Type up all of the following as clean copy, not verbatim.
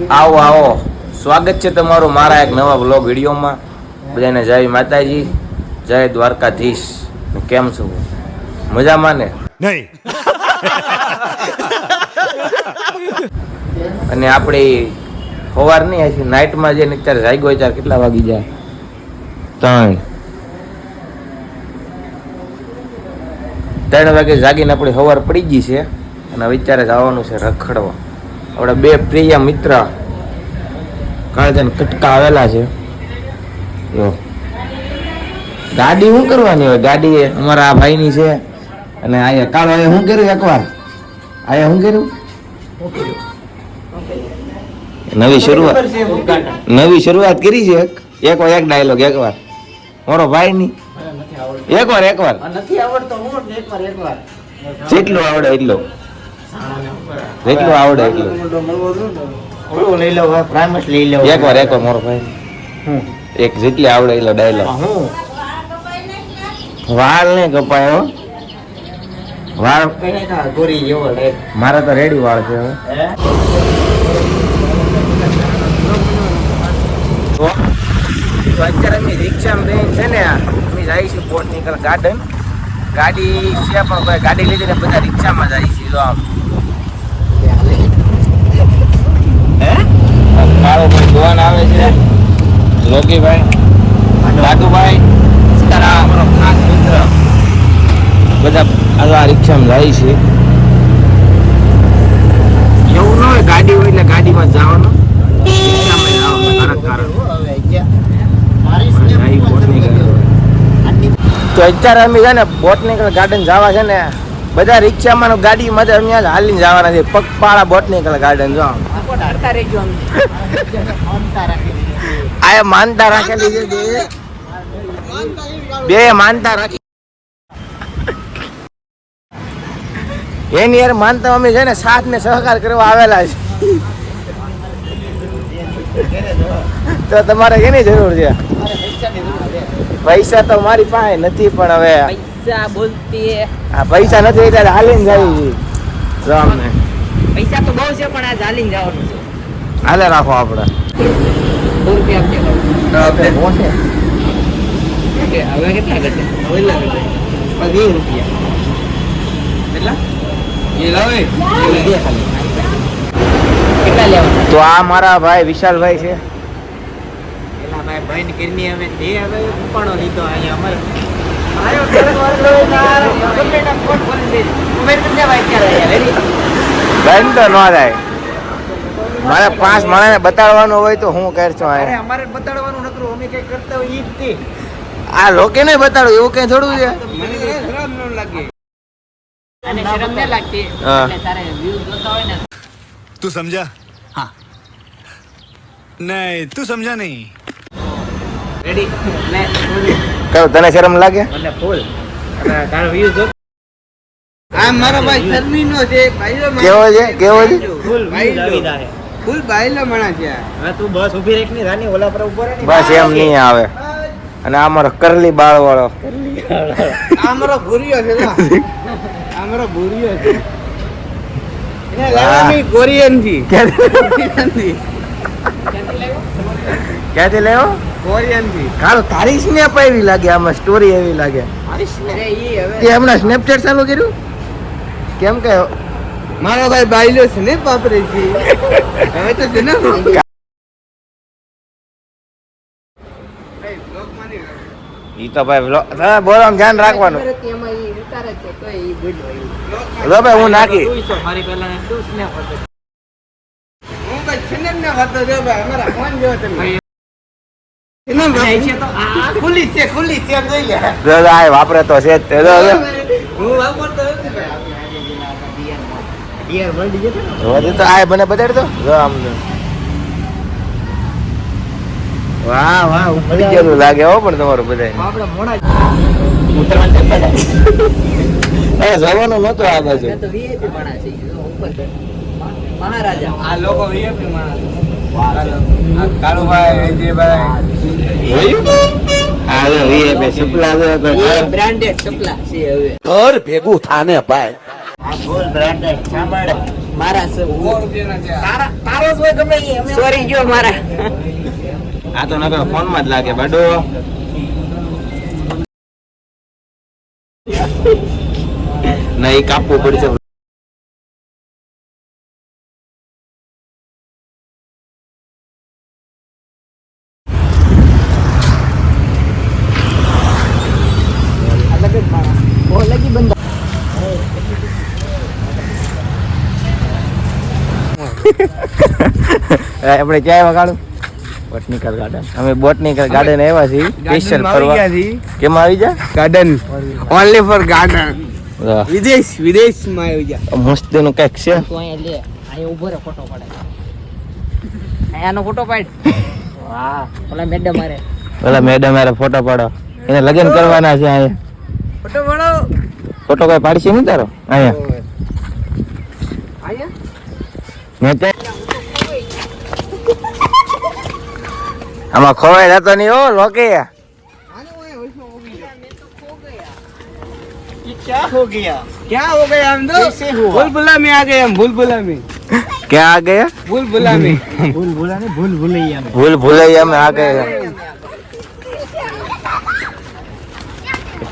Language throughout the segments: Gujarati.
આવો આવો, સ્વાગત છે તમારું મારા એક નવા વ્લોગ વિડીયોમાં. બધાને જય માતાજી, જય દ્વારકાધીશ. કેમ છો? મજામાં ને? નહીં. અને આપણે સવાર નહીં આથી નાઇટમાં જઈને અત્યારે જાગ્યો હોય ત્યારે કેટલા વાગી જાય? 3 વાગે જાગીને આપણે સવાર પડી ગઈ છે અને અત્યારે જવાનું છે રખડવા. આપણા બે પ્રિય મિત્ર કાળજાને કટકા આવેલા છે. જો ગાડી શું કરવાની હોય? ગાડી અમારા આ ભાઈની છે. અને અહીંયા કાળો અહીંયા શું કર્યું? એકવાર અહીંયા શું કર્યું? નવી શરૂઆત કરી છે. એક ડાયલોગ એકવાર મારો ભાઈ ની એકવાર નથી આવડતો હું એકવાર જેટલું આવડે એટલું ઓલું લઈ લઉં પ્રાઇમસ લઈ લઉં એકવાર મારો ભાઈ એક જેટલી આવડે એટલો ડાયલોગ. વાળ ને કપાયો વાળ ગોરી જેવો મારા તો રેડી વાળ છે હવે. તો અત્યારે અમે રિક્ષામાં બેન છે ને અમે જાય છે બોટનિકલ ગાર્ડન. ગાડી છે પણ કોઈ ગાડી લીધી ને બધા રિક્ષામાં જાય છે. જો આમ કાળો ભાઈ જોવાન આવે છે, લોકીભાઈ, દાદુભાઈ, તારા અમારો ખાસ મિત્ર બધા આ રિક્ષામાં જાય છે. એવું ન હોય ગાડી હોય એટલે ગાડીમાં જવાનું, રિક્ષામાં જવાનું કારણ તો અત્યારે અમે છે ને બોટનિકલ ગાર્ડન જવા છે ને બધા રિક્ષામાં ગાડીમાં અમે હાલીને જવાના છે. પગપાળા બોટનિકલ ગાર્ડન જો આ માનતા રાખેલી છે બે માનતા રાખી એની યાર માનતા અમે છે ને સાથ ને સહકાર કરવા આવેલા છે. તો તમારે કેની જરૂર છે? પૈસા તો મારી પાસે નથી પણ હવે પૈસા બોલતી પૈસા નથી એટલે હાલીને જાય છે. પૈસા તો બહુ છે પણ આ ચાલીને જવાનું છે. હાલે રાખો આપણે 100 રૂપિયા આપજે. હવે કેટલા ઘટે? 20 રૂપિયા કેટલા? કેટલા લેવાના? તો આ મારા ભાઈ વિશાલભાઈ છે. પેલા ભાઈ બંધ કરીને હવે તે હવે ઉપાડો લીધો અહીંયા અમારે બંધ તો ન થાય. મારે 5 માણસને બતાડવાનું હોય તો હું કરશો? અમારે બતાડવાનું નકરું અમે કઈ કરતા હોય ઈ જ તે. આ લોકોને બતાડું એવું કઈ થોડું છે? મને શરમ ન લાગે અને શરમ ન લાગતી એટલે તારે વ્યૂ જોતા હોય ને. तू समझा? हाँ. नहीं, तू समझा नहीं. રેડી લે કયો તને શરમ લાગે? મને ફૂલ અને તારો વ્યૂ જો. આ મારો ભાઈ શર્મીનો છે ભાઈલો કેવો છે ફૂલ ભાઈ ફૂલ ભાઈલો મણા છે. હવે તું બસ ઊભી રાખની રાની ઓલા પર ઉભો રહે ને. બસ એમ નહીં આવે. અને આ મારો કરલી બાળ વાળો આ મારો ભૂરિયો છે આ મારો ભૂરિયો છે એને લેવાની કોરિયન થી ક્યાંથી લેવો? કોરિયન થી. કાલ તારી સ્નેપ એવી લાગે, આમાં સ્ટોરી એવી લાગે. અરે ઈ હવે તે હમણાં સ્નેપચેટ ચાલુ કર્યું કેમ કે મારો ભાઈ બાઈલો છે ને વાપરે છે હવે તો છે ને ઈ તો ભાઈ બોલો ધ્યાન રાખવાનું. લો ભાઈ હું નાખી મારી પહેલા ને તું સ્નેપ હતો. હું ભાઈ છેને ને વાતો જો ભાઈ અમારા ફોન જો તમે એનો છે તો આ ખુલ્લી છે જોઈ લે. આ વાપરે તો છે જ તે. હું વાપરતો નથી ભાઈ. ડિયર મળી જતો ને. જોવા તો આ મને બતાડ દો. જો આમ વાહ ઉપડી ગયેલું લાગે હો પણ તમારું બધા. આપણે મોડા ઉતરવાનું છે બધા. જવાનું નતો આ બાજુ. તો વીઆઈપી માણસ છે ઉપર મહારાજા. આ લોકો વીઆઈપી માણસ. કાળુભાઈ વિજયભાઈ આ વીઆઈપી સપલા બ્રાન્ડેડ સપલા છે હવે. ઘર ભેગું થાને ભાઈ. મારા સોરી જો મારા આ તો નકર ફોન માં જ લાગે બાડો. ના એ કાપવું પડશે. આપણે ક્યાં વગાડું? Botanical garden. અમે બોટનિકલ ગાર્ડન આવ્યા છીએ સ્પેશિયલ ફરવા. કેમ આવી જા? Garden only for garden. વિદેશ માં આવી જા. મસ્તીનું કઈક છે. તું અહીંયા લે અહીંયા ઉભો રહે ફોટો પાડે અહીંયાનો ફોટો પાડ. વાહ ઓલા મેડમ મારે પેલા મેડમ મારે ફોટો પાડો. એને લગ્ન કરવાના છે અહીંયા. ફોટો પાડો. ફોટો કઈ પાડશે નહીં તારો? અહીંયા આમાં ખોવાઈ જતો નહીં હો લોકે. क्या हो गया हम तो भूलभुला में आ गए हम. भूलभुला में क्या आ गया? भूलभुला में भूल भुलैया में आ गए.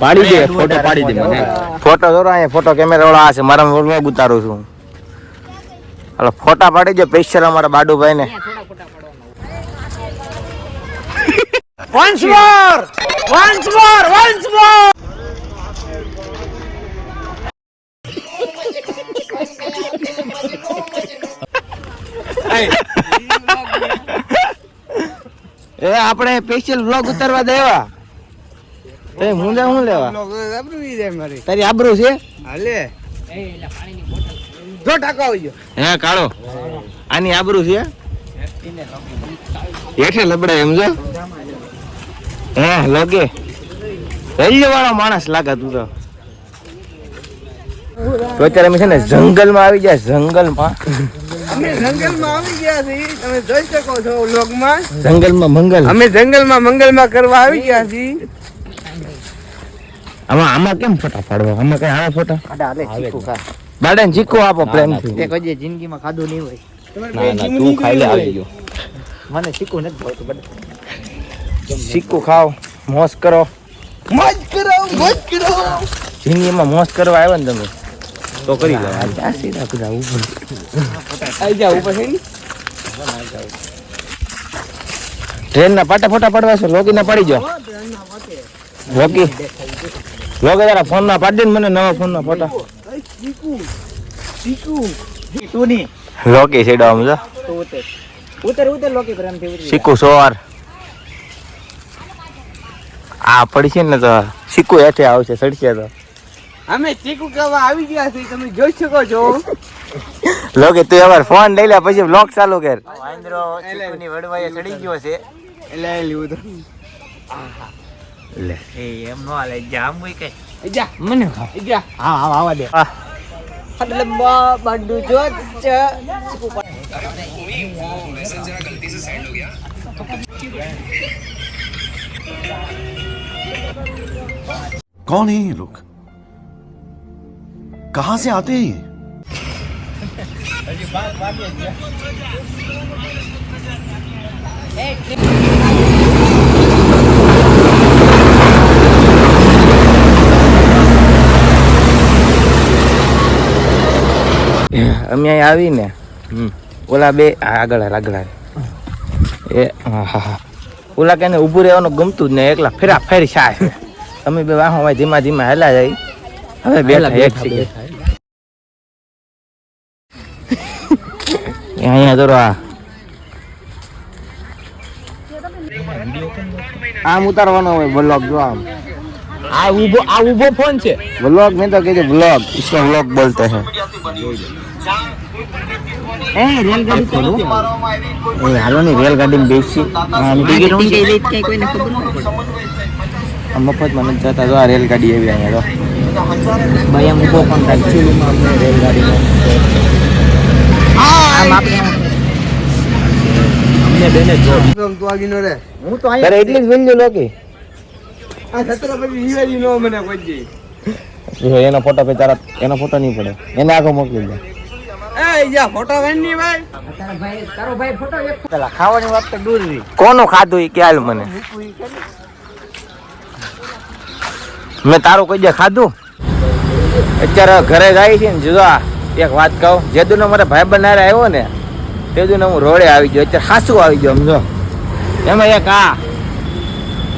પાડી દે ફોટો પાડી દે મને. ફોટો દોરો અહીંયા ફોટો કેમેરા વાળા છે મારા વ્લોગ ઉતારું છું. હાલો ફોટા પાડી દે સ્પેશિયલ અમારા બાડુભાઈ ને. once more. એ આપણે સ્પેશિયલ વ્લોગ ઉતારવા દેવા. તે મુંજા હું લેવા? તારી આબરૂ છે? હાલે જો ટાકા હોય હે કાળો આની આબરૂ છે? હેઠે લબડાય એમ જો. હે લગે રેલ્વે વાળો માણસ લાગે તું તો. તો અત્યારે અમે છે ને જંગલમાં આવી જાય. જંગલમાં અમે જંગલમાં આવી ગયા છીએ. તમે જોઈ શકો છો વ્લોગમાં. જંગલમાં મંગલ. અમે જંગલમાં મંગલમાં કરવા આવી ગયા છીએ. આમાં કેમ ફોટા પાડવા? આમાં કઈ આવે ફોટા? બાડા ચીકો આપો પ્રેમથી. તે કોઈ જિંદગીમાં ખાધું નહીં હોય. ના તું ખાઈ લે આવી ગયો. મને શીખવું નથી ભાવતું બટ સિક્કો ખાઓ મોજ કરો. મોજ કરો. જિંદગીમાં મોજ કરવા આવ્યા ને તમે તો કરી લો. આ સીધા કુદા ઉપર આવી જાવ ઉપર છે ને. ટ્રેનના પાટા ફોટા પાડવા છે? લોગીના પાડી જાઓ. લોગી જરા ફોનમાં પાડી દે ને મને નવા ફોનના ફોટા. તું નહીં લોકી છેડો આમ જો. ઉતર લોકી પ્રેમથી ઉતરી સિક્કો સોર આ પડશે ને તો સિક્કો હેઠે આવશે ચડશે તો. અમે ચીકુ કરવા આવી ગયા છીએ. તમે જોઈ શકો છો. લોકી તું એવાર ફોન લઈ લે પછી વ્લોગ ચાલુ કર. વાંદરો ચીકુની વડવાએ ચડી ગયો છે. એટલે લીધું તો લે એમ નો હાલે જામ હોય કે જા મને ખાવ જા. હા આવા દે એટલે બાડુ જો कौन है ये लोग? कहां से आते हैं ये? અમે અહીં આવીને ઓલા બે આગળ એ હા ઓલા કે ઊભું રહેવાનું ગમતું જ ને એકલા ફેરા ફેરી શા છે. તમે બે વાહો ધીમા ધીમા હેલા જાય. હવે બેઠા એક છે અહીંયા તો આમ ઉતારવાનો હોય વ્લોગ. જો આમ આ ઊભો ફોન છે. व्लॉग में तो कहते व्लॉग, इसको व्लॉग बोलते हैं. રેલગાડી ખોલો હાલો ની રેલગાડીમાં બેસી કોઈને ખબર ન પડે. મફતમાં નથી જતા. જો આ રેલગાડી આવી અહીંયા તો ભાઈ એમ ઊભો પણ એકચ્યુઅલીમાં અમને રેલગાડીમાં આમ આપણે અમને બેને જો તું આગીનો રે. હું તો તારે એટલી જ વેલ્યુ લોકી. આ છત્રપતિ શિવાજી નો મને કોઈ દે. જો એનો ફોટો પછી તારા એનો ફોટો નહીં પડે એને આખો મોકલી દે એ જા ફોટો વેણની ભાઈ તારો ભાઈ ફોટો એક પેલા ખાવાની વાત તો દૂર રહી. કોનું ખાધું એ ખ્યાલ મને મેં તારું કોઈ દે ખાધું અત્યારે ઘરે જાય છે ને જો આ એક વાત કહું જેદુનો મારા ભાઈ બનારે આવ્યો ને તેદુનો હું રોડે આવી ગયો અત્યારે હાસું આવી ગયો સમજો એમાં એક આ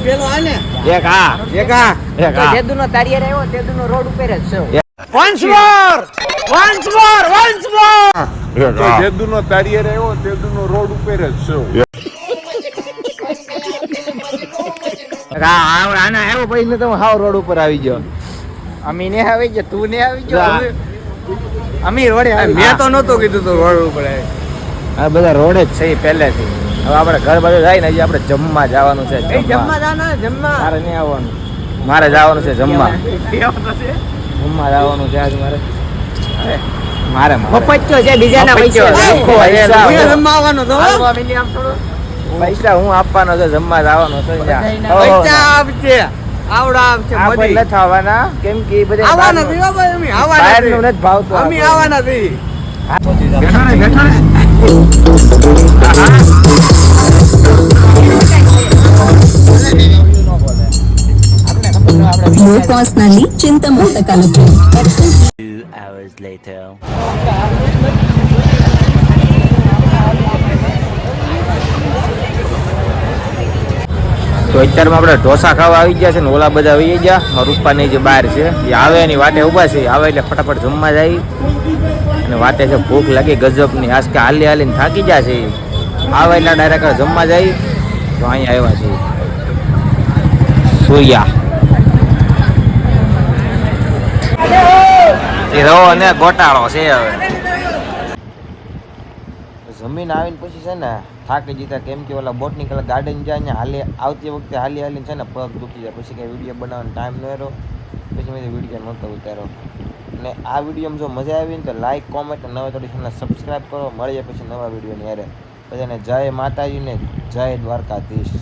પેલો આને એક આ એક આ એક આ જેદુનો તારિયર આવ્યો તેદુનો રોડ ઉપર જ છે વન્સ મોર એક આ. જેદુનો તારીએ રહ્યો તેદુનો રોડ ઉપર જ છે આના આવ્યો પછી ને તો હું હાવ રોડ ઉપર આવી ગયો અમી ને આવી ગયો તું ને આવી જા. ગયો અમી રોડે આવી મેં તો નહોતું કીધું તો રોડ ઉપર આવે. આ બધા રોડે જ છે ઈ પહેલેથી હવે આપણે ઘર બાજુ જાય ને હજી આપણે જમવા જવાનું છે એ જમવા જાના જમવા મારે નહીં આવવાનું મારે જવાનું છે જમવા જમવા જવાનું છે આજ મારે મારે મફચ્યો છે બીજાના પૈસા મફચ્યો. એ, પૈસા. હું જમવા આવવાનો તો હો. આમ થોડું પૈસા હું આપવાનો છે જમવા જવાનો છે બધાયના ઓહો. પૈસા આપજે આવડા આપજે આ કોઈ બધી નથી આવવાના કેમ કે ઈ બધા આવવાના બહારનું- થી હો ભાઈ અમે આવવાના બહારનું થી. નથી ભાવતું અમે આપણને. આવવાના થી More personally, Chintamata Collective. તો અત્યારમાં આપણે ઢોસા ખાવા આવી ગયા છે ને ઓલા બધા આવી ગયા મારા રૂપાની જે બહાર છે એ આવે એની વાટે ઊભા છે આવે એટલે ફટાફટ જમવા જાય અને વાટે છે ભૂખ લાગી ગજબની આજ કે હાલી હાલીને થાકી ગયા છે ઈ. આવે એટલે ડાયરેક્ટ જમવા જાય તો અહીંયા આવ્યા છે સૂર્યા એ રવો અને ગોટાળો છે હવે જમીન આવીને પછી છે ને થાકી જીતા કેમ કે ઓલા બોટનિકલ ગાર્ડન જાય ને હાલી આવતી વખતે હાલી હાલીને છે ને પગ દુખી જાય પછી કંઈ વિડીયો બનાવવાનો ટાઈમ ન રહ્યો પછી મેં વિડીયો નહોતો ઉતાર્યો અને આ વિડીયોમાં જો મજા આવી ને તો લાઈક કોમેન્ટ અને નવા થોડી ચેનલ સબસ્ક્રાઈબ કરો મળીએ પછી નવા વિડીયોની હારે બધાને જય માતાજીને જય દ્વારકાધીશ.